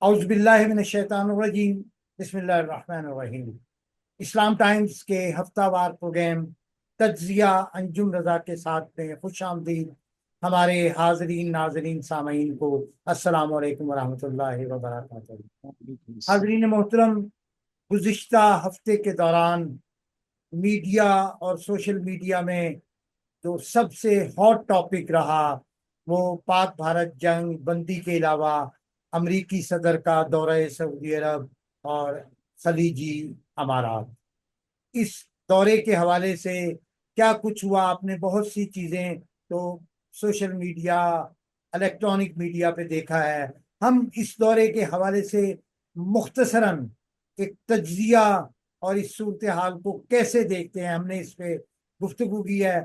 اعوذ باللہ من الشیطان الرجیم، بسم اللہ الرحمن الرحیم۔ اسلام ٹائمز کے ہفتہ وار پروگرام تجزیہ انجم رضا کے ساتھ میں خوش آمدید ہمارے حاضرین ناظرین سامعین کو۔ السلام علیکم ورحمۃ اللہ وبرکاتہ۔ حاضرین محترم، گزشتہ ہفتے کے دوران میڈیا اور سوشل میڈیا میں جو سب سے ہاٹ ٹاپک رہا وہ پاک بھارت جنگ بندی کے علاوہ امریکی صدر کا دورہ سعودی عرب اور خلیجی امارات۔ اس دورے کے حوالے سے کیا کچھ ہوا، آپ نے بہت سی چیزیں تو سوشل میڈیا الیکٹرانک میڈیا پہ دیکھا ہے۔ ہم اس دورے کے حوالے سے مختصراً ایک تجزیہ اور اس صورتحال کو کیسے دیکھتے ہیں، ہم نے اس پہ گفتگو کی ہے۔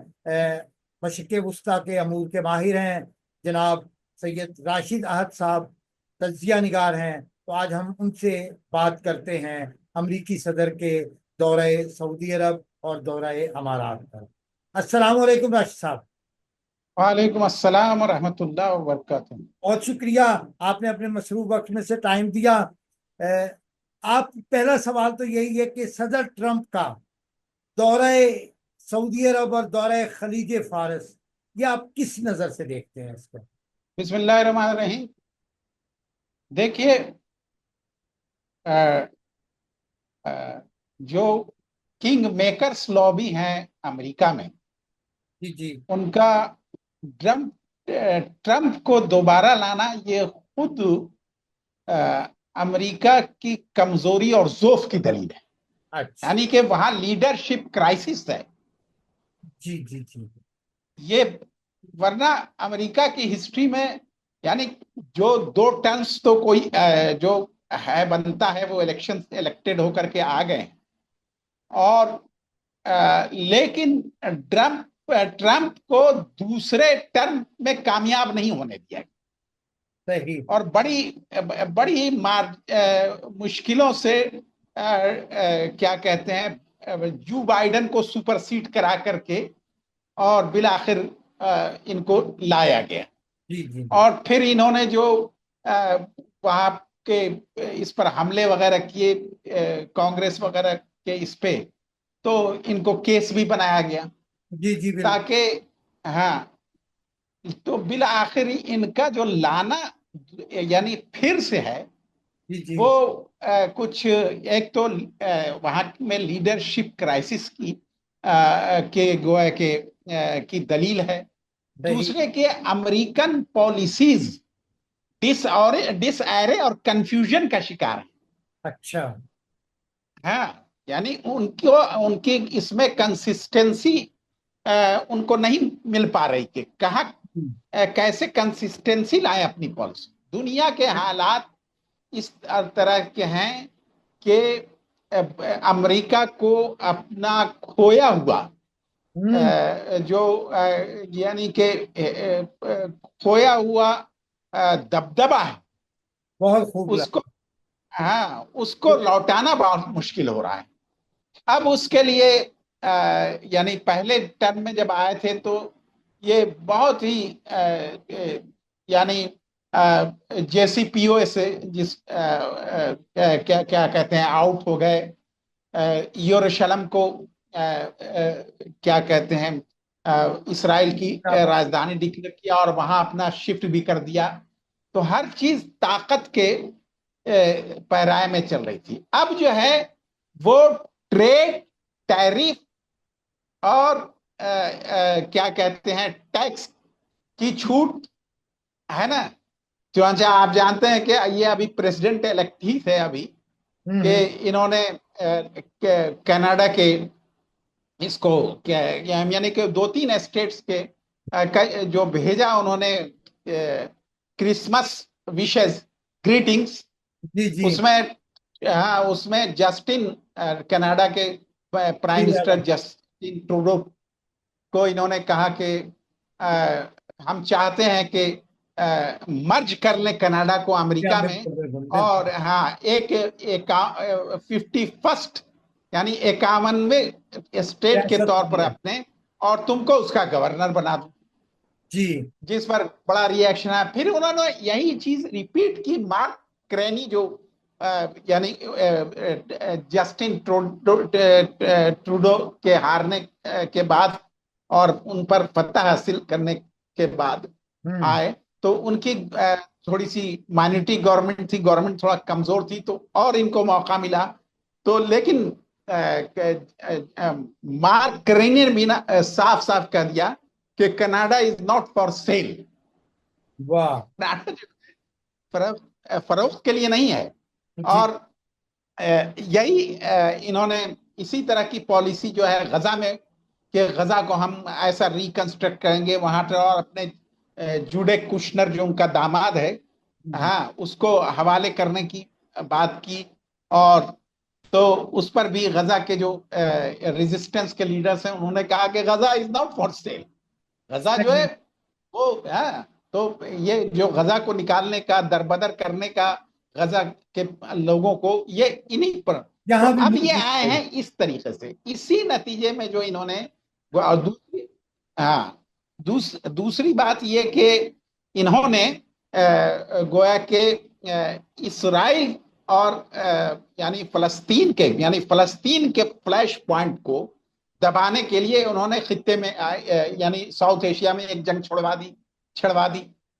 مشرق وسطیٰ کے امور کے ماہر ہیں جناب سید راشد احد صاحب، تجزیہ نگار ہیں، تو آج ہم ان سے بات کرتے ہیں امریکی صدر کے دورہ سعودی عرب اور دورہ امارات پر۔ السلام علیکم راشد صاحب۔ وعلیکم السلام ورحمۃ اللہ وبرکاتہ۔ بہت شکریہ، آپ نے اپنے مصروف وقت میں سے ٹائم دیا۔ آپ پہلا سوال تو یہی ہے کہ صدر ٹرمپ کا دورہ سعودی عرب اور دورہ خلیج فارس، یہ آپ کس نظر سے دیکھتے ہیں اس کو؟ بسم اللہ الرحمن الرحیم۔ دیکھیے، جو کنگ میکرز لابی ہیں امریکہ میں، جی ان کا ٹرمپ کو دوبارہ لانا یہ خود امریکہ کی کمزوری اور ضعف کی دلیل ہے۔ اچھا، یعنی کہ وہاں لیڈرشپ کرائسس ہے جی جی جی یہ، ورنہ امریکہ کی ہسٹری میں یعنی جو 2 ٹرمز تو کوئی جو ہے بنتا ہے وہ الیکشن الیکٹڈ ہو کر کے آ گئے، اور لیکن ٹرمپ کو دوسرے ٹرم میں کامیاب نہیں ہونے دیا گیا، صحیح، اور بڑی مشکلوں سے کیا کہتے ہیں جو بائیڈن کو سپر سیڈ کرا کر کے اور بالآخر ان کو لایا گیا۔ جی جی اور پھر انہوں نے جو وہاں کے اس پر حملے وغیرہ کیے کانگریس وغیرہ کے اس پہ، تو ان کو کیس بھی بنایا گیا جی جی بالکل، تاکہ ہاں، تو بالآخر ان کا جو لانا یعنی پھر سے ہے جی جی وہ کچھ ایک تو وہاں میں لیڈرشپ کرائسس کی گویا کی دلیل ہے، صحیح، دوسرے کے امریکن پالیسیز ڈس ایرے اور کنفیوژن کا شکار ہے۔ اچھا، ہاں، یعنی ان کی اس میں کنسسٹنسی ان کو نہیں مل پا رہی کہ کہاں کیسے کنسسٹنسی لائیں اپنی پالیسی۔ دنیا کے حالات اس طرح کے ہیں کہ امریکہ کو اپنا کھویا ہوا جو یعنی کہ کھویا ہوا دبدبا ہے، بہت خوب اس کو اس کو لوٹانا بہت مشکل ہو رہا ہے۔ اب اس کے لیے یعنی پہلے ٹرم میں جب آئے تھے تو یہ بہت ہی یعنی جے سی پی او سے کیا کہتے ہیں آؤٹ ہو گئے، یروشلم کو کیا کہتے ہیں اسرائیل کی راجدھانی ڈکلیئر کیا اور وہاں اپنا شفٹ بھی کر دیا، تو ہر چیز طاقت کے پیرائے میں چل رہی تھی۔ اب جو ہے وہ ٹریڈ، ٹیرف اور کیا کہتے ہیں ٹیکس کی چھوٹ ہے نا، چونچہ آپ جانتے ہیں کہ یہ ابھی پریزیڈنٹ الیکٹ ہی تھے ابھی کہ انہوں نے کینیڈا کے اس کو یعنی کہ 2-3 اسٹیٹس کے جو بھیجا انہوں نے کرسمس وشز گریٹنگز، جی جی اس میں جسٹن کینیڈا کے پرائم منسٹر جسٹن ٹروڈو کو انہوں نے کہا کہ ہم چاہتے ہیں کہ مرج کر لیں کینیڈا کو امریکہ میں، اور ایک 51 یعنی 51ویں اسٹیٹ کے طور پر اپنے، اور تم کو اس کا گورنر بنا دوں، جی، جس پر بڑا ری ایکشن ہے۔ پھر انہوں نے یہی چیز ریپیٹ کی مارک کرینی جو یعنی جسٹن ٹروڈو کے ہارنے کے بعد اور ان پر فتح حاصل کرنے کے بعد آئے تو ان کی تھوڑی سی مائنورٹی گورنمنٹ تھی، گورنمنٹ تھوڑا کمزور تھی، تو اور ان کو موقع ملا تو لیکن مارک کرینی نے بھی صاف صاف کہہ دیا کہ Canada is not for sale. واہ، فروخت کے لیے نہیں ہے. اور یہی انہوں نے اسی طرح کی پالیسی جو ہے غزہ میں کہ غزہ کو ہم ایسا ریکنسٹرکٹ کریں گے وہاں پر، اور اپنے جوڈے کشنر جو ان کا داماد ہے ہاں اس کو حوالے کرنے کی بات کی. اور تو اس پر بھی غزہ کے جو ریزسٹنس کے لیڈرز ہیں انہوں نے کہا کہ Gaza is not for sale. Gaza جو ہے وہ تو یہ جو غزہ کو نکالنے کا دربدر کرنے کا غزہ کے لوگوں کو یہ انہی پر اب یہ آئے ہیں اس طریقے سے. اسی نتیجے میں جو انہوں نے دوسری بات یہ کہ انہوں نے گویا کہ اسرائیل اور یعنی فلسطین کے فلیش پوائنٹ کو دبانے کے لیے انہوں نے خطے میں یعنی ساؤتھ ایشیا میں ایک جنگ چھڑوا دی.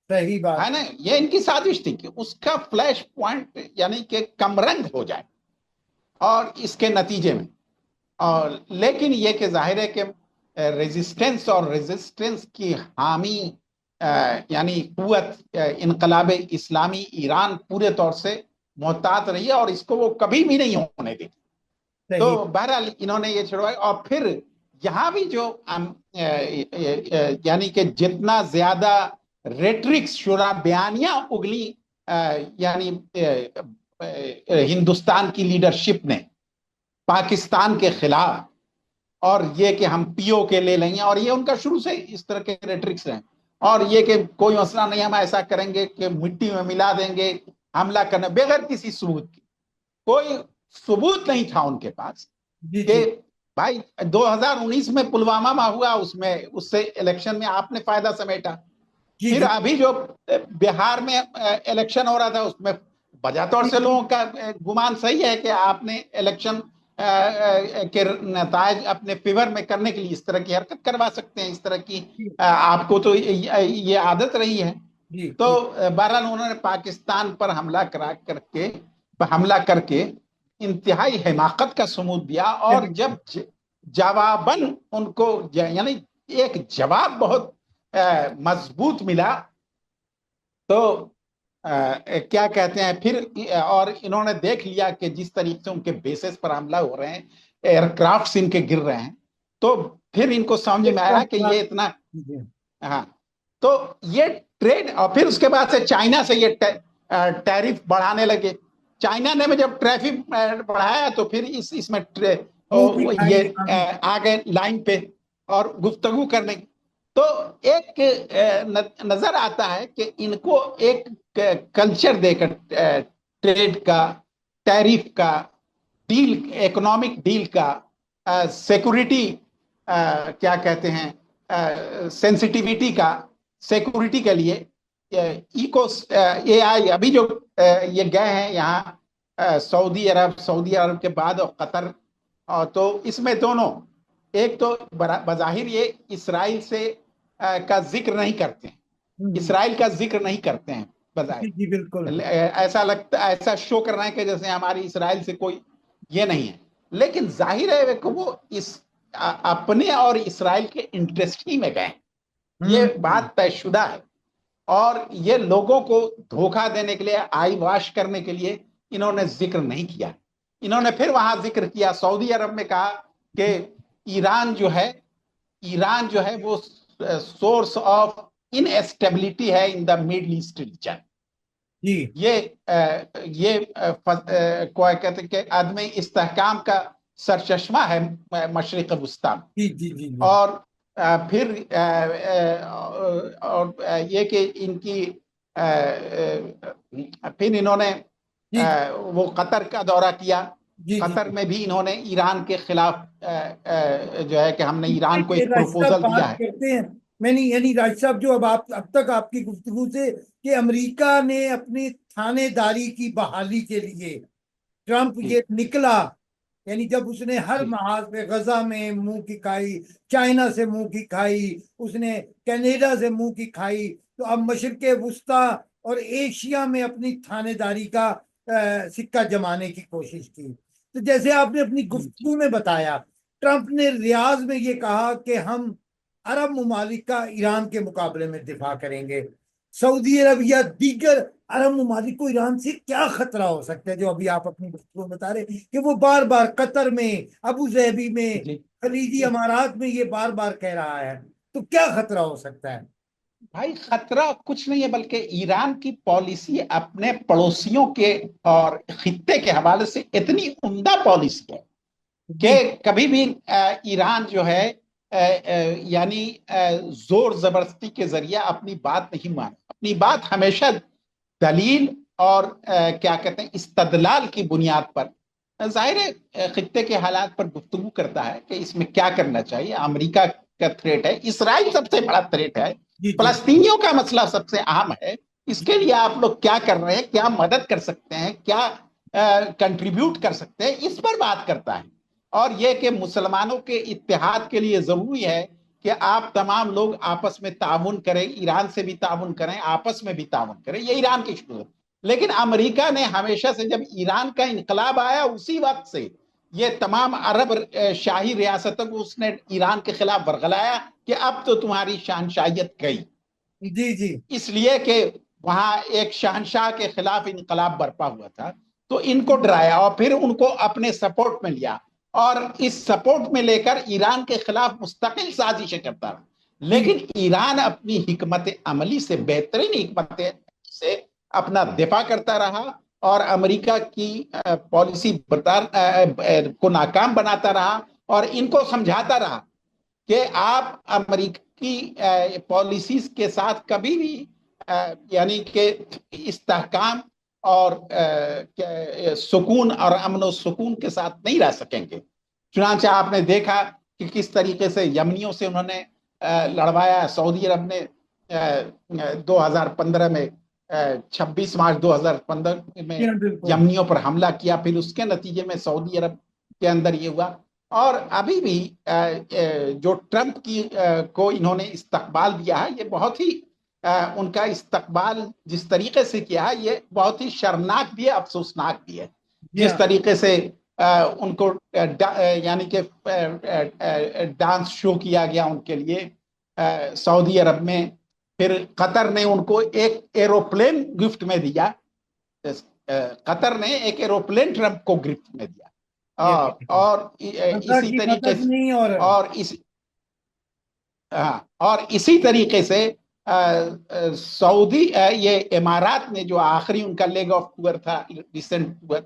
صحیح بات ہے نا، یہ ان کی سازش تھی کہ اس کا فلیش پوائنٹ یعنی کہ کم رنگ ہو جائے اور اس کے نتیجے میں. اور لیکن یہ کہ ظاہر ہے کہ ریزسٹنس کی حامی یعنی قوت انقلاب اسلامی ایران پورے طور سے محتاط رہی ہے اور اس کو وہ کبھی بھی نہیں ہونے دے. تو بہرحال انہوں نے یہ چھڑوائی. اور پھر یہاں بھی جو یعنی کہ جتنا زیادہ ریٹرکس شورا بیانیاں اگلی یعنی ہندوستان کی لیڈرشپ نے پاکستان کے خلاف، اور یہ کہ ہم پی او کے لے لیں گے، اور یہ ان کا شروع سے اس طرح کے ریٹرکس ہیں، اور یہ کہ کوئی مسئلہ نہیں ہم ایسا کریں گے کہ مٹی میں ملا دیں گے حملہ کرنے بغیر کسی ثبوت کی. کوئی ثبوت نہیں تھا ان کے پاس کہ بھائی 2019 میں پلوامہ میں ہوا، اس سے الیکشن میں آپ نے فائدہ سمیٹا. پھر ابھی جو بہار میں الیکشن ہو رہا تھا اس میں بجا طور سے لوگوں کا گمان صحیح ہے کہ آپ نے الیکشن کے نتائج اپنے فیور میں کرنے کے لیے اس طرح کی حرکت کروا سکتے ہیں. اس طرح کی آپ کو تو یہ عادت رہی ہے. تو بہرحال انہوں نے پاکستان پر حملہ کر کے انتہائی حماقت کا ثبوت دیا. اور جب جواباً ان کو یعنی ایک جواب بہت مضبوط ملا تو کیا کہتے ہیں پھر، اور انہوں نے دیکھ لیا کہ جس طریقے سے ان کے بیسز پر حملہ ہو رہے ہیں، ایئر کرافٹس ان کے گر رہے ہیں، تو پھر ان کو سمجھ میں آیا کہ یہ اتنا تو یہ ٹریڈ. اور پھر اس کے بعد سے چائنا سے یہ ٹیرف بڑھانے لگے. چائنا نے جب ٹریفک بڑھایا تو پھر اس میں یہ آگے لائن پہ اور گفتگو کرنے. تو ایک نظر آتا ہے کہ ان کو ایک کلچر دے کر ٹریڈ کا، ٹیرف کا، ڈیل، اکنامک ڈیل کا، سیکورٹی کیا کہتے ہیں سینسٹیوٹی کا، سیکورٹی کے لیے اے آئی ابھی جو یہ گئے ہیں یہاں سعودی عرب کے بعد اور قطر، تو اس میں دونوں ایک تو بظاہر یہ اسرائیل سے کا ذکر نہیں کرتے ہیں، اسرائیل کا ذکر نہیں کرتے ہیں بظاہر. بالکل ایسا لگتا، ایسا شو کر رہے ہیں کہ جیسے ہماری اسرائیل سے کوئی یہ نہیں ہے، لیکن ظاہر ہے کہ وہ اپنے اور اسرائیل کے انٹرسٹ ہی میں گئے. یہ بات طے شدہ ہے. اور یہ لوگوں کو دھوکہ دینے کے لیے، آئی واش کرنے کے لیے انہوں نے ذکر نہیں کیا. انہوں نے پھر وہاں ذکر کیا، سعودی عرب میں کہا کہ ایران جو ہے وہ سورس آف انسٹیبلٹی ہے ان دا مڈل ایسٹ ریجن. یہ کہتے ہیں کہ عدم استحکام کا سرچشمہ ہے مشرق وسطیٰ. اور پھر یہ کہ ان کی پھر انہوں نے وہ قطر کا دورہ کیا. قطر میں بھی انہوں نے ایران کے خلاف جو ہے کہ ہم نے ایران کو ایک پروپوزل دیا ہے. میں نہیں، یعنی راج صاحب جو اب تک آپ کی گفتگو سے کہ امریکہ نے اپنے تھانے داری کی بحالی کے لیے ٹرمپ جی یہ نکلا، یعنی جب اس نے ہر جی محاذ پہ غزہ میں منہ کی کھائی، چائنا سے منہ کی کھائی، اس نے کینیڈا سے منہ کی کھائی، تو اب مشرق وسطی اور ایشیا میں اپنی تھانے داری کا سکہ جمانے کی کوشش کی۔ تو جیسے آپ نے اپنی جی گفتگو میں بتایا، ٹرمپ نے ریاض میں یہ کہا کہ ہم عرب ممالک کا ایران کے مقابلے میں دفاع کریں گے۔ سعودی عرب یا دیگر عرب ممالک کو ایران سے کیا خطرہ ہو سکتا ہے، جو ابھی آپ اپنی گفتگو میں بتا رہے کہ وہ بار بار قطر میں، ابو ظہبی میں، جی خلیجی امارات میں یہ بار بار کہہ رہا ہے، تو کیا خطرہ ہو سکتا ہے؟ بھائی خطرہ کچھ نہیں ہے، بلکہ ایران کی پالیسی اپنے پڑوسیوں کے اور خطے کے حوالے سے اتنی عمدہ پالیسی ہے کہ جی کبھی بھی ایران جو ہے یعنی زور زبردستی کے ذریعے اپنی بات نہیں مانے، اپنی بات ہمیشہ دلیل اور کیا کہتے ہیں استدلال کی بنیاد پر ظاہر خطے کے حالات پر گفتگو کرتا ہے کہ اس میں کیا کرنا چاہیے۔ امریکہ کا تھریٹ ہے، اسرائیل سب سے بڑا تھریٹ ہے، جی جی فلسطینیوں کا مسئلہ سب سے اہم ہے، اس کے لیے آپ لوگ کیا کر رہے ہیں، کیا مدد کر سکتے ہیں، کیا کنٹریبیوٹ کر سکتے ہیں، اس پر بات کرتا ہے۔ اور یہ کہ مسلمانوں کے اتحاد کے لیے ضروری ہے کہ آپ تمام لوگ آپس میں تعاون کریں، ایران سے بھی تعاون کریں، آپس میں بھی تعاون کریں، یہ ایران کی شروع ہے۔ لیکن امریکہ نے ہمیشہ سے جب ایران کا انقلاب آیا اسی وقت سے یہ تمام عرب شاہی ریاستوں کو اس نے ایران کے خلاف ورغلایا کہ اب تو تمہاری شہنشاہیت گئی، جی جی اس لیے کہ وہاں ایک شہنشاہ کے خلاف انقلاب برپا ہوا تھا، تو ان کو ڈرایا اور پھر ان کو اپنے سپورٹ میں لیا، اور اس سپورٹ میں لے کر ایران کے خلاف مستقل سازشیں کرتا رہا۔ جی لیکن ایران اپنی حکمت عملی سے، بہترین حکمت سے اپنا دفاع کرتا رہا اور امریکہ کی پالیسی کو ناکام بناتا رہا، اور ان کو سمجھاتا رہا کہ آپ امریکی پالیسیز کے ساتھ کبھی بھی یعنی کہ استحکام اور سکون اور امن و سکون کے ساتھ نہیں رہ سکیں گے۔ چنانچہ آپ نے دیکھا کہ کس طریقے سے یمنیوں سے انہوں نے لڑوایا۔ سعودی عرب نے 2015 میں 26 مارچ 2015 میں جی ہاں، بالکل یمنیوں پر حملہ کیا، پھر اس کے نتیجے میں سعودی عرب کے اندر یہ ہوا۔ اور ابھی بھی جو ٹرمپ کی کو انہوں نے استقبال دیا ہے، یہ بہت ہی ان کا استقبال جس طریقے سے کیا ہے یہ بہت ہی شرمناک بھی ہے، افسوسناک بھی ہے۔ جی جس ہاں طریقے سے ان کو یعنی کہ ڈانس شو کیا گیا ان کے لیے سعودی عرب میں، پھر قطر نے ان کو ایک ایروپلین گفٹ میں دیا، قطر نے ایک ایروپلین ٹرمپ کو گفٹ میں دیا، یہ اور خطر اسی کی طریقے مدد سے نہیں، اور اس اور اسی طریقے سے سعودی یہ امارات نے جو آخری ان کا لیگ آف ٹور تھا ریسنٹ ٹور،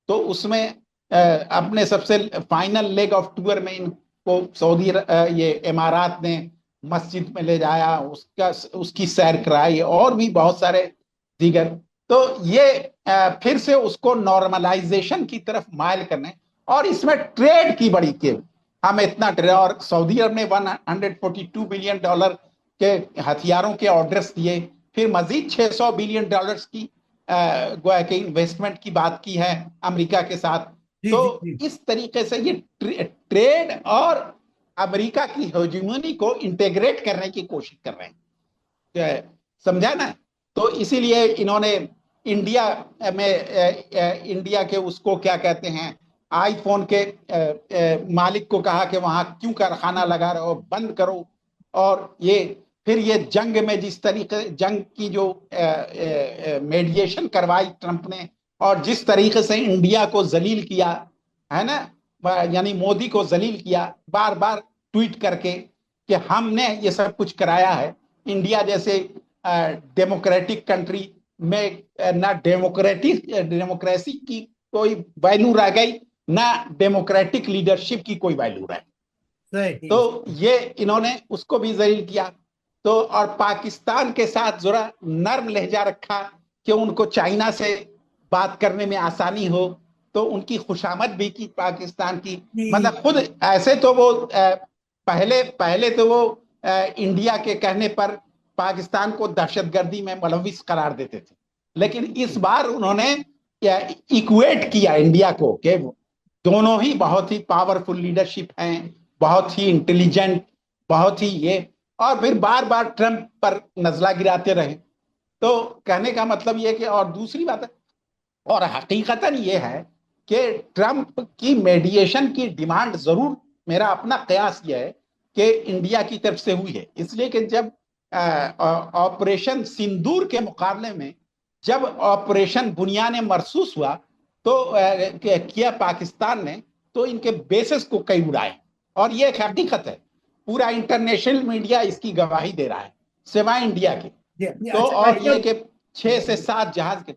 تو اس میں اپنے سب سے فائنل لیگ آف ٹور میں ان کو سعودی یہ امارات نے مسجد میں لے جایا، اس کی سیر کرائی، اور بھی بہت سارے دیگر۔ تو یہ پھر سے اس کو نارملائزیشن کی طرف مائل کرنے، اور اس میں ٹریڈ کی بڑی کی ہم اتنا ٹریڈ، اور سعودی عرب نے $142 بلین کے ہتھیاروں کے آرڈرز دیے، پھر مزید $600 بلین کی گویا کہ انویسٹمنٹ کی بات کی ہے امریکہ کے ساتھ۔ جی تو جی جی اس طریقے سے یہ ٹریڈ اور امریکہ کی ہیجمونی کو انٹیگریٹ کرنے کی کوشش کر رہے ہیں، سمجھا نا؟ تو اسی لیے انہوں نے انڈیا میں انڈیا کے اس کو کیا کہتے ہیں آئی فون کے مالک کو کہا کہ وہاں کیوں کارخانہ لگا رہے ہو، بند کرو۔ اور یہ پھر یہ جنگ میں جس طریقے جنگ کی جو میڈیشن کروائی ٹرمپ نے، اور جس طریقے سے انڈیا کو ذلیل کیا ہے نا، یعنی مودی کو ذلیل کیا بار بار ٹویٹ کر کے کہ ہم نے یہ سب کچھ کرایا ہے۔ انڈیا جیسے ڈیموکریٹک کنٹری میں نہ ڈیموکریسی کی کوئی ویلو رہ گئی، نہ ڈیموکریٹک لیڈرشپ کی کوئی ویلو رہ گئی۔ تو صحیح یہ انہوں نے اس کو بھی ذلیل کیا، تو اور پاکستان کے ساتھ ذرا نرم لہجہ رکھا کہ ان کو چائنا سے بات کرنے میں آسانی ہو، تو ان کی خوشامد بھی کی پاکستان کی۔ جی مطلب خود ایسے تو وہ پہلے تو وہ انڈیا کے کہنے پر پاکستان کو دہشت گردی میں ملوث قرار دیتے تھے، لیکن اس بار انہوں نے ایکویٹ کیا انڈیا کو کہ دونوں ہی بہت ہی پاورفل لیڈرشپ ہیں, بہت ہی انٹیلیجنٹ, بہت ہی یہ, اور پھر بار بار ٹرمپ پر نزلہ گراتے رہے. تو کہنے کا مطلب یہ کہ, اور دوسری بات ہے, اور حقیقتاً یہ ہے کہ ٹرمپ کی میڈیشن کی ڈیمانڈ ضرور, میرا اپنا قیاس یہ ہے کہ انڈیا کی طرف سے ہوئی ہے, اس لیے کہ جب آپریشن سندور کے مقابلے میں جب آپریشن بنیان مرصوص ہوا تو کیا پاکستان نے, تو ان کے بیسس کو کئی اڑائے, اور یہ ایک حقیقت ہے, پورا انٹرنیشنل میڈیا اس کی گواہی دے رہا ہے سوائے انڈیا کے. تو اچھا اور یہ کہ 6 سے 7 جہاز کے.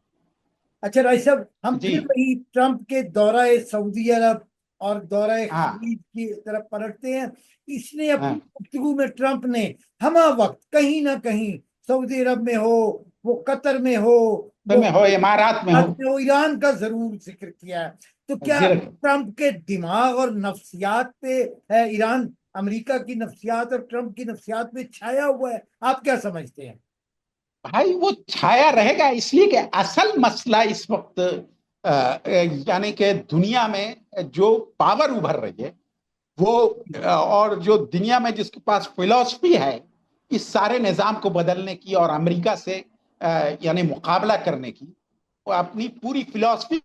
اچھا راج صاحب, ہم جی پھر وہی ٹرمپ کے دورہ سعودی عرب اور دورہ ہاں خلیج کی طرف پلٹتے ہیں. اس نے ہاں اپنی گفتگو میں ٹرمپ نے ہمہ وقت کہیں نہ کہیں سعودی عرب میں ہو, وہ قطر میں ہو, وہ میں ہو, امارات میں ہو, ایران کا ضرور ذکر کیا ہے. تو کیا ٹرمپ کے دماغ اور نفسیات پہ ہے ایران, امریکہ کی نفسیات اور ٹرمپ کی نفسیات پہ چھایا ہوا ہے؟ آپ کیا سمجھتے ہیں؟ بھائی وہ چھایا رہے گا, اس لیے کہ اصل مسئلہ اس وقت یعنی کہ دنیا میں جو پاور ابھر رہی ہے وہ, اور جو دنیا میں جس کے پاس فلسفی ہے اس سارے نظام کو بدلنے کی اور امریکہ سے یعنی مقابلہ کرنے کی, وہ اپنی پوری فلسفی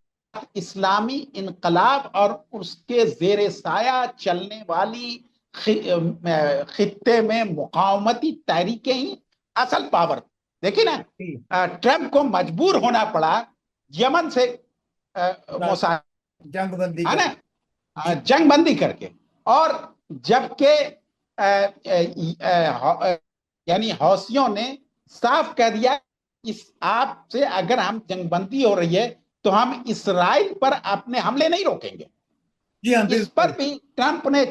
اسلامی انقلاب اور اس کے زیر سایہ چلنے والی خطے میں مقاومتی تحریکیں ہی اصل پاور. دیکھیں نا, ٹرمپ کو مجبور ہونا پڑا یمن سے جنگ بندی ہے کر نا, جنگ بندی کر کے, اور جبکہ یعنی حوثیوں نے صاف کہہ دیا اس آپ سے اگر ہم جنگ بندی ہو رہی ہے تو ہم اسرائیل پر اپنے حملے نہیں روکیں گے. جی ہاں اس پر بالکل, بھی ٹرمپ نے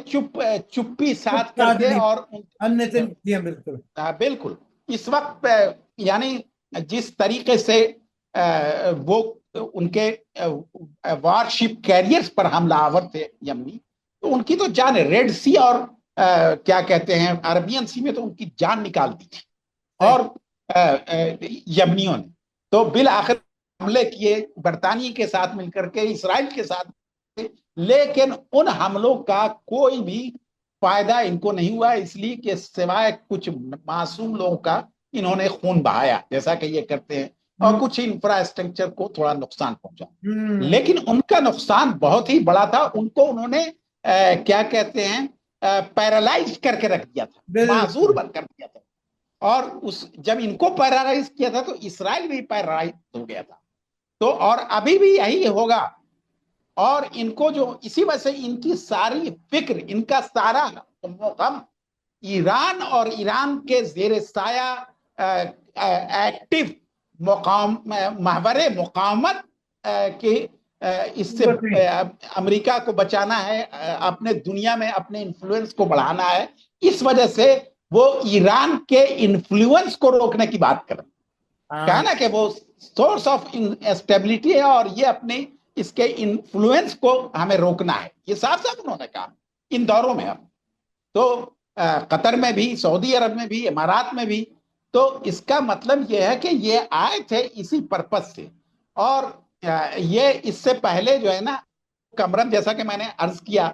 چپی ساتھ کر کے, اور جی ہاں بالکل بالکل اس وقت یعنی جس طریقے سے وہ ان کے وارشپ کیریئرز پر حملہ آور تھے یمنی, تو ان کی تو جان, ریڈ سی اور کیا کہتے ہیں عربین سی میں تو ان کی جان نکال دی تھی, اور یمنیوں نے تو بالآخر حملے کیے برطانیہ کے ساتھ مل کر کے, اسرائیل کے ساتھ, لیکن ان حملوں کا کوئی بھی فائدہ ان کو نہیں ہوا, اس لیے کہ سوائے کچھ معصوم لوگوں کا انہوں نے خون بہایا جیسا کہ یہ کرتے ہیں, اور کچھ انفراسٹرکچر کو تھوڑا نقصان پہنچا, لیکن ان کا نقصان بہت ہی بڑا تھا. ان کو انہوں نے کیا کہتے ہیں پیرالائز کر کے رکھ دیا تھا, معذور بن کر دیا تھا, اور جب ان کو پیرالائز کیا تھا تو اسرائیل بھی پیرالائز ہو گیا تھا. تو اور ابھی بھی یہی ہوگا, اور ان کو جو اسی وجہ سے ان کی ساری فکر, ان کا سارا غم ایران اور ایران کے زیر سایہ ایکٹیو محور مقاومت کے اس سے امریکہ کو بچانا ہے, اپنے دنیا میں اپنے انفلوئنس کو بڑھانا ہے. اس وجہ سے وہ ایران کے انفلوئنس کو روکنے کی بات کریں, کہا نا کہ وہ سورس آف اسٹیبلٹی ہے, اور یہ اپنے اس کے انفلوئنس کو ہمیں روکنا ہے, یہ صاف صاف انہوں نے کہا ان دوروں میں. اب تو قطر میں بھی, سعودی عرب میں بھی, امارات میں بھی, تو اس کا مطلب یہ ہے کہ یہ آئے تھے اسی پرپس سے. اور یہ اس سے پہلے جو ہے نا کمرن, جیسا کہ میں نے عرض کیا,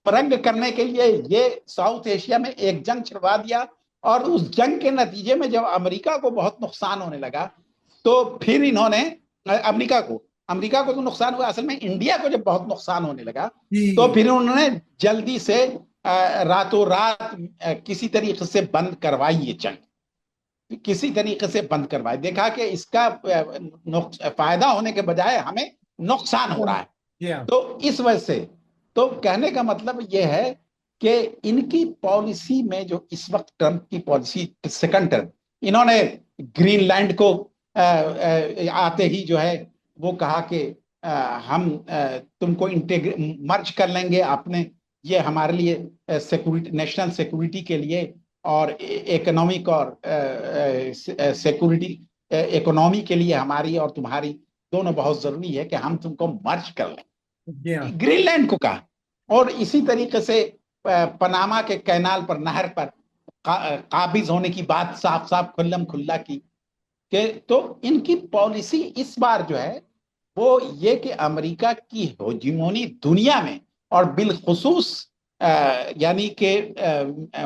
پرنگ کرنے کے لیے یہ ساؤتھ ایشیا میں ایک جنگ چھڑوا دیا, اور اس جنگ کے نتیجے میں جب امریکہ کو بہت نقصان ہونے لگا تو پھر انہوں نے امریکہ کو تو نقصان ہوا, اصل میں انڈیا کو جب بہت نقصان ہونے لگا تو پھر انہوں نے جلدی سے راتوں رات کسی طریقے سے بند کروائی, یہ جنگ کسی طریقے سے بند کروائی, دیکھا کہ اس کا فائدہ ہونے کے بجائے ہمیں نقصان ہو رہا ہے. تو اس وجہ سے تو کہنے کا مطلب یہ ہے کہ ان کی پالیسی میں جو اس وقت ٹرمپ کی پالیسی سیکنڈ ٹرم, انہوں نے گرین لینڈ کو آتے ہی جو ہے وہ کہا کہ ہم تم کو مرج کر لیں گے اپنے, یہ ہمارے لیے سیکورٹی, نیشنل سیکورٹی کے لیے اور اکنامک اور سیکورٹی, اکنامی کے لیے ہماری اور تمہاری دونوں بہت ضروری ہے کہ ہم تم کو مرج کر لیں, گرین لینڈ کو کہا. اور اسی طریقے سے پناما کے کینال پر, نہر پر قابض ہونے کی بات صاف صاف کھلم کھلا کی, کہ تو ان کی پالیسی اس بار جو ہے وہ یہ کہ امریکہ کی ہیجمونی دنیا میں اور بالخصوص یعنی کہ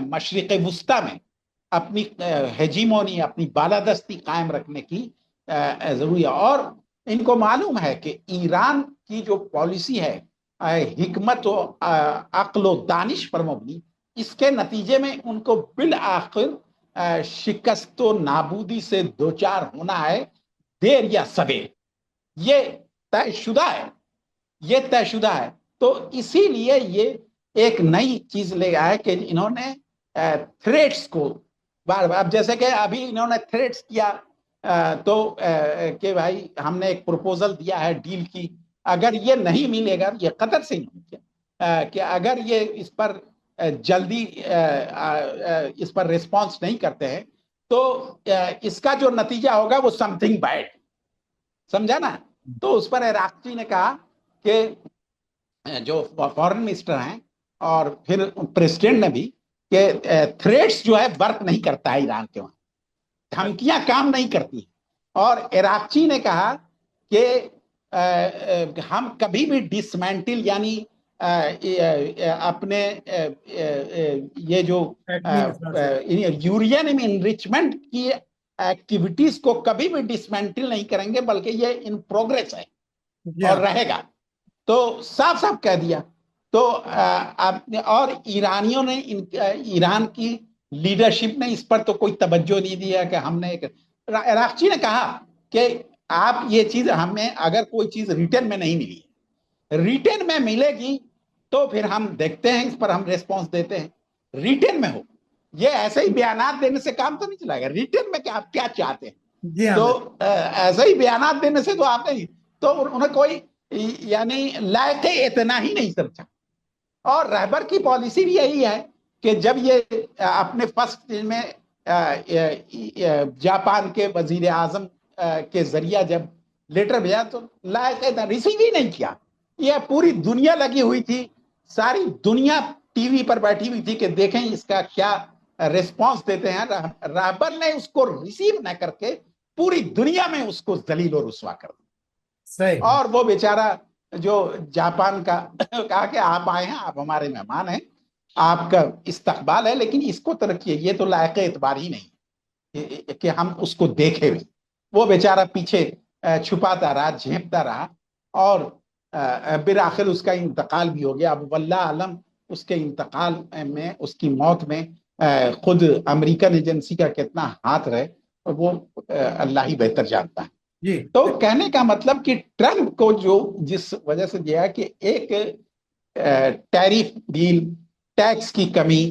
مشرق وسطی میں اپنی ہیجمونی، اپنی بالادستی قائم رکھنے کی ضروری ہے. اور ان کو معلوم ہے کہ ایران کی جو پالیسی ہے حکمت و عقل و دانش پر مبنی، اس کے نتیجے میں ان کو بالآخر شکست و نابودی سے دوچار ہونا ہے، دیر یا سویر. یہ طے شدہ ہے، یہ طے شدہ ہے. تو اسی لیے یہ ایک نئی چیز لے آئے کہ انہوں نے تھریٹس کو بار بار، اب جیسے کہ ابھی انہوں نے تھریٹس کیا تو کہ بھائی ہم نے ایک پروپوزل دیا ہے ڈیل کی، اگر یہ نہیں ملے گا، یہ قطر سے نہیں کیا کہ اگر یہ اس پر جلدی اس پر ریسپانس نہیں کرتے ہیں تو اس کا جو نتیجہ ہوگا وہ سم تھنگ بیڈ، سمجھا نا. تو اس پر عراقچی نے کہا کہ جو فورن منسٹر ہیں اور پھر پریزیڈنٹ نے بھی کہ تھریٹس جو ہے ورک نہیں کرتا ہے ایران کے وہاں، دھمکیاں کام نہیں کرتی. اور عراقچی نے کہا کہ ہم کبھی بھی ڈسمینٹل یعنی اپنے یہ جو یورینیم انریچمنٹ کی ایکٹیویٹیز کو کبھی بھی ڈسمینٹل نہیں کریں گے، بلکہ یہ ان پروگریس ہے اور رہے گا. تو صاف صاف کہہ دیا. تو اور ایرانیوں نے ایران کی لیڈرشپ نے اس پر تو کوئی توجہ نہیں دیا کہ ہم نے عراقچی نے کہا کہ آپ یہ چیز ہمیں اگر کوئی چیز ریٹن میں نہیں ملی، ریٹن میں ملے گی تو پھر ہم دیکھتے ہیں، اس پر ہم ریسپانس دیتے ہیں. ریٹن میں ہو، یہ ایسے ہی بیانات دینے سے کام تو نہیں چلائے گا. ریٹن میں کہ آپ کیا چاہتے ہیں، تو ایسے ہی بیانات دینے سے تو آپ نہیں. تو انہیں کوئی یعنی لائق اتنا ہی نہیں سمجھا. اور رہبر کی پالیسی بھی یہی ہے کہ جب یہ اپنے فرسٹ میں جاپان کے وزیر اعظم کے ذریعہ جب لیٹر بھیجا تو لائق ریسیو ہی نہیں کیا. یہ پوری دنیا لگی ہوئی تھی، ساری دنیا ٹی وی پر بیٹھی ہوئی تھی کہ دیکھیں اس کا کیا ریسپانس دیتے ہیں. رہبر نے اس کو ریسیو نہ کر کے پوری دنیا میں اس کو ذلیل و رسوا کر دیا. اور وہ بیچارہ جو جاپان کا کہا کہ آپ آئے ہیں، آپ ہمارے مہمان ہیں، آپ کا استقبال ہے، لیکن اس کو ترقی ہے، یہ تو لائق اعتبار ہی نہیں کہ ہم اس کو دیکھے ہوئے. وہ بیچارہ پیچھے چھپاتا رہا، جھیپتا رہا، اور بالآخر اس کا انتقال بھی ہو گیا. اب واللہ عالم اس کے انتقال میں، اس کی موت میں خود امریکن ایجنسی کا کتنا ہاتھ رہے وہ اللہ ہی بہتر جانتا ہے. تو کہنے کا مطلب کہ ٹرمپ کو جو جس وجہ سے دیا کہ ایک ٹیرف ڈیل، ٹیکس کی کمی،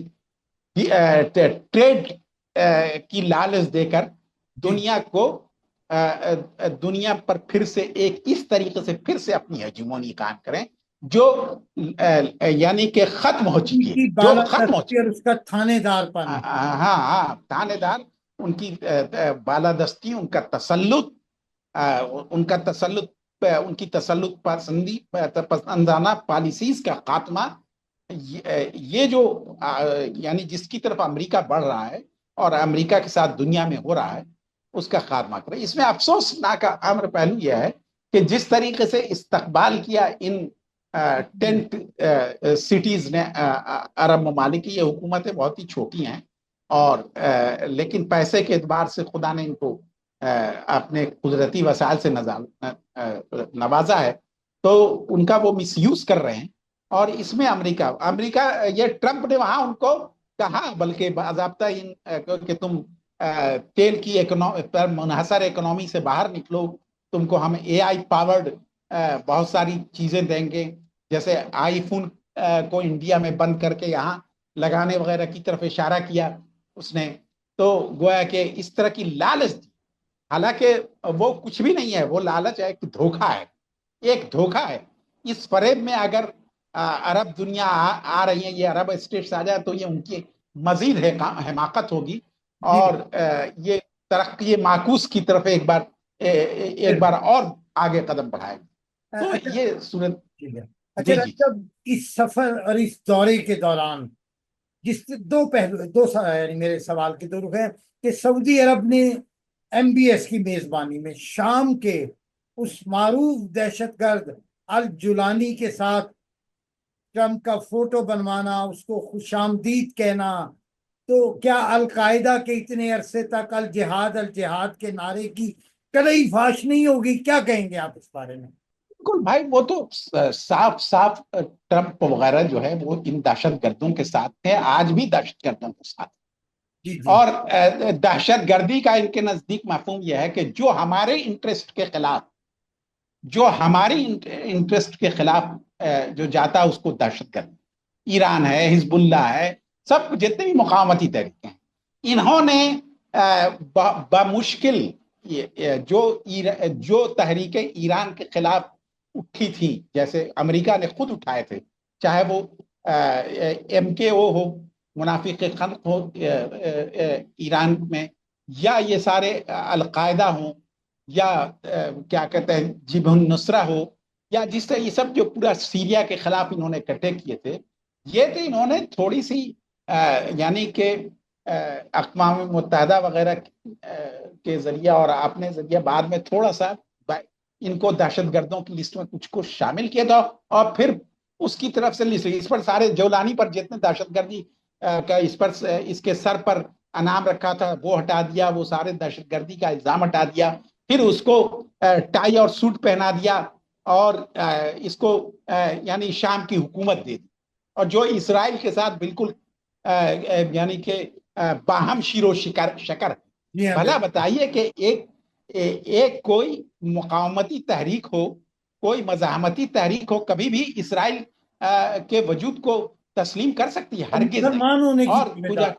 ٹریڈ کی لالچ دے کر دنیا کو دنیا پر پھر سے ایک اس طریقے سے پھر سے اپنی ہیجمونی قائم کریں جو یعنی کہ ختم ہو چکی ہے، جو ختم ہو چکی ہے. اس کا تھانے دار پن، ہاں تھانے دار، ان کی بالادستی، ان کا تسلط، ان کی تسلط پسندانہ پالیسیز کا خاتمہ، یہ جو یعنی جس کی طرف امریکہ بڑھ رہا ہے اور امریکہ کے ساتھ دنیا میں ہو رہا ہے، اس کا خاتمہ کرے. اس میں افسوسناک امر پہلو یہ ہے کہ جس طریقے سے استقبال کیا ان ٹینٹ سٹیز نے عرب ممالک کی، یہ حکومتیں بہت ہی چھوٹی ہیں اور لیکن پیسے کے اعتبار سے خدا نے ان کو اپنے قدرتی وسائل سے نوازا ہے، تو ان کا وہ مس یوز کر رہے ہیں. اور اس میں امریکہ یہ ٹرمپ نے وہاں ان کو کہا، بلکہ باضابطہ کہ تم تیل کی پر منحصر اکنامی سے باہر نکلو، تم کو ہم اے آئی پاورڈ بہت ساری چیزیں دیں گے، جیسے آئی فون کو انڈیا میں بند کر کے یہاں لگانے وغیرہ کی طرف اشارہ کیا اس نے. تو گویا کہ اس طرح کی لالچ دی، حالانکہ وہ کچھ بھی نہیں ہے، وہ لالچ ہے، ایک دھوکہ ہے، ایک دھوکہ ہے. اس فریب میں اگر عرب دنیا آ رہی ہے، یہ عرب اسٹیٹس آ جائے تو یہ ان کی مزید حماقت ہوگی اور یہ ترقی معکوس کی طرف ایک بار اور آگے قدم بڑھائے گی. تو یہ صورت. اچھا جب اس سفر اور اس دورے کے دوران جس دو پہلو، یعنی میرے سوال کے دو رخ ہیں کہ سعودی عرب نے MBS کی میزبانی میں شام کے اس معروف دہشت گرد الجولانی کے ساتھ ٹرمپ کا فوٹو بنوانا، اس کو خوش آمدید کہنا، تو کیا القاعدہ کے اتنے عرصے تک الجہاد الجہاد کے نعرے کی کڑی فاش نہیں ہوگی؟ کیا کہیں گے آپ اس بارے میں؟ بالکل بھائی، وہ تو صاف صاف ٹرمپ وغیرہ جو ہے وہ ان دہشت گردوں کے ساتھ تھے، آج بھی دہشت گردوں کے ساتھ. جی جی اور دہشت گردی کا ان کے نزدیک مفہوم یہ ہے کہ جو ہمارے انٹرسٹ کے خلاف، جو ہماری انٹرسٹ کے خلاف جو جاتا ہے اس کو دہشت گرد. ایران ہے، حزب اللہ ہے، سب جتنے بھی مقاومتی تحریکیں ہیں، انہوں نے بمشکل جو تحریکیں ایران کے خلاف اٹھی تھی، جیسے امریکہ نے خود اٹھائے تھے، چاہے وہ MKO ہو، منافق خلق ہو ایران میں، یا یہ سارے القاعدہ ہوں، یا کیا کہتے ہیں جبہہ النصرہ ہو، یا جس طرح یہ سب جو پورا سیریا کے خلاف انہوں نے اکٹھے کیے تھے، یہ تو انہوں نے تھوڑی سی یعنی کہ اقوام متحدہ وغیرہ کے ذریعہ اور اپنے ذریعہ بعد میں تھوڑا سا ان کو دہشت گردوں کی لسٹ میں کچھ کو شامل کیا تھا، اور پھر اس کی طرف سے لسٹ، اس پر سارے جولانی پر جتنے دہشت گردی کا اس کے سر پر انعام رکھا تھا وہ ہٹا دیا، وہ سارے دہشت گردی کا الزام ہٹا دیا، پھر اس کو ٹائی اور سوٹ پہنا دیا، اور اس کو یعنی شام کی حکومت دے دی، اور جو اسرائیل کے ساتھ بالکل یعنی کہ باہم شیر و شکر. جی ہاں بھلا بتائیے کہ ایک کوئی مقاومتی تحریک ہو، کوئی مزاحمتی تحریک ہو، کبھی بھی اسرائیل کے وجود کو تسلیم کر سکتی ہے؟ ہرگز نہیں. مسلمان ہونے کی اور ذمہ دار.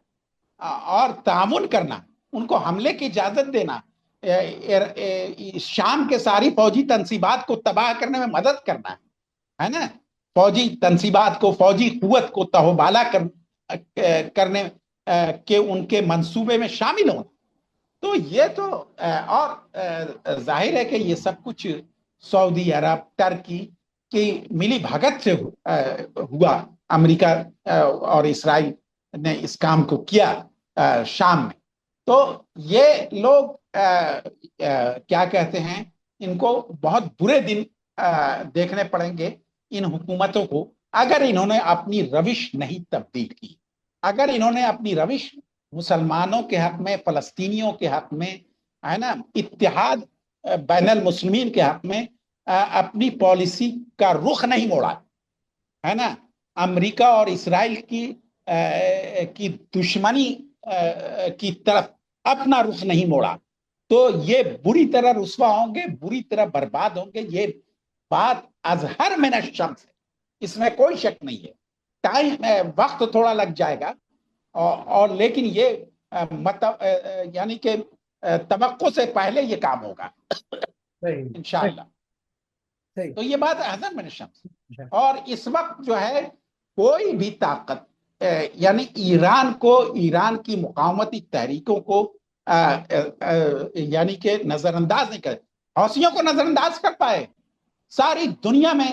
اور تعاون کرنا، ان کو حملے کی اجازت دینا، شام کے ساری فوجی تنصیبات کو تباہ کرنے میں مدد کرنا ہے نا، فوجی تنصیبات کو، فوجی قوت کو تہوبالا کرنے کے ان کے منصوبے میں شامل ہونا. تو یہ تو اور ظاہر ہے کہ یہ سب کچھ سعودی عرب، ترکی کی ملی بھگت سے ہوا. امریکہ اور اسرائیل نے اس کام کو کیا شام میں. تو یہ لوگ کیا کہتے ہیں، ان کو بہت برے دن دیکھنے پڑیں گے ان حکومتوں کو، اگر انہوں نے اپنی روش نہیں تبدیل کی، اگر انہوں نے اپنی روش مسلمانوں کے حق میں، فلسطینیوں کے حق میں، ہے نا، اتحاد بین المسلمین کے حق میں اپنی پالیسی کا رخ نہیں موڑا، ہے نا، امریکہ اور اسرائیل کی دشمنی کی طرف اپنا رخ نہیں موڑا، تو یہ بری طرح رسوا ہوں گے، بری طرح برباد ہوں گے. یہ بات اظہر من الشمس ہے، اس میں کوئی شک نہیں ہے. ٹائم وقت تھوڑا لگ جائے گا، اور لیکن یہ یعنی کہ توقع سے پہلے یہ کام ہوگا انشاءاللہ. تو یہ بات اظہر من الشمس. اور اس وقت جو ہے کوئی بھی طاقت یعنی ایران کی مقاومتی تحریکوں کو یعنی کہ نظر انداز نہیں کرے، حوثیوں کو نظر انداز کر پائے. ساری دنیا میں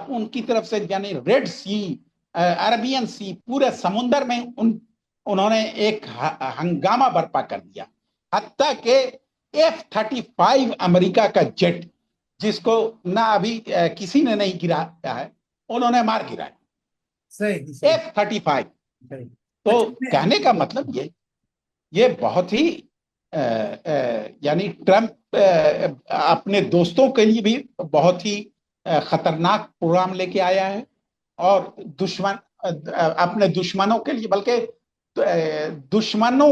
ان کی طرف سے یعنی ریڈ سی، عربین سی، پورے سمندر میں انہوں نے ایک ہنگامہ برپا کر دیا، حتیٰ کہ F-35 امریکہ کا جیٹ، جس کو نہ ابھی کسی نے نہیں گرایا ہے، انہوں نے مار گرایا. F-35. تو کہنے کا مطلب یہ بہت ہی یعنی ٹرمپ اپنے دوستوں کے لیے بھی بہت ہی خطرناک پروگرام لے کے آیا ہے، اور اپنے دشمنوں کے لیے، بلکہ دشمنوں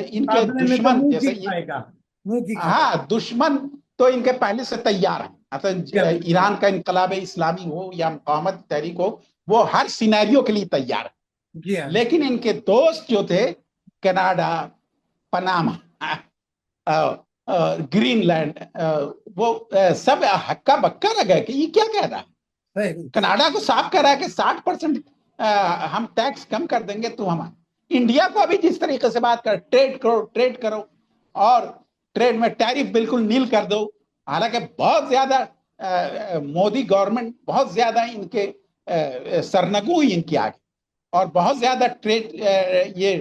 ان کے دشمن جیسے ہاں دشمن تو ان کے پہلے سے تیار ہیں. ایران کا انقلاب اسلامی ہو یا مقاومت تحریک ہو، وہ ہر سینیریو کے لیے تیار ہے. لیکن ان کے دوست جو تھے، کینیڈا، پناما، گرین لینڈ، وہ سب ہکا بکا رہ گئے کہ یہ کیا کہہ رہا ہے. کینیڈا کو صاف کہہ رہا ہے کہ 60% ہم ٹیکس کم کر دیں گے. تو ہم انڈیا کو ابھی جس طریقے سے بات کر، ٹریڈ کرو اور ٹریڈ میں ٹیرف بالکل نیل کر دو. حالانکہ بہت زیادہ مودی گورنمنٹ بہت زیادہ ان کے سرنگو ہی ان کی آگے، اور بہت زیادہ ٹریڈ یہ